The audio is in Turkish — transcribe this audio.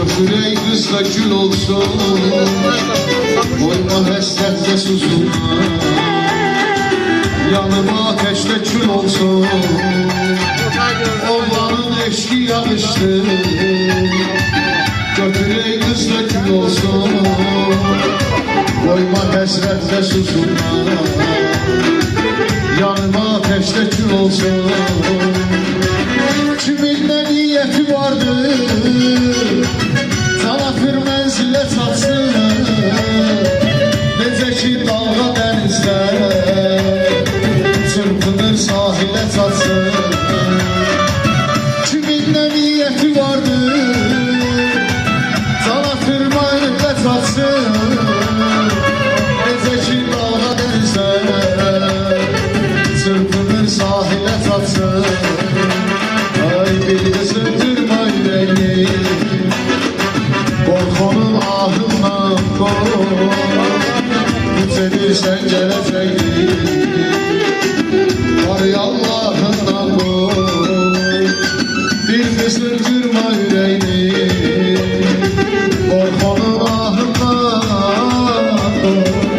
Götürey kızla gül olsun, koyma həsrətlə susulma. Yanıma ateşte kül olsun, oğlanın eşki yağıştı. Götürey kızla gül olsun, koyma həsrətlə susulma. Yanıma ateşte kül olsun. Kimin ne niyeti vardı, Tanafır mənzilə çatsın. Necə ki dalğa dənizdə çırpınır sahilə çatsın. Kimin nə niyyəti vardı, Tanafır mənzilə çatsın. Necə ki dalğa dənizdə çırpınır sahilə çatsın. Ay bir ısıtırma yüreğini, korkunun ahından kork. Yükselirsen gelecektir, var ya Allah'ından kork. Bir ısıtırma yüreğini, korkunun ahından kork.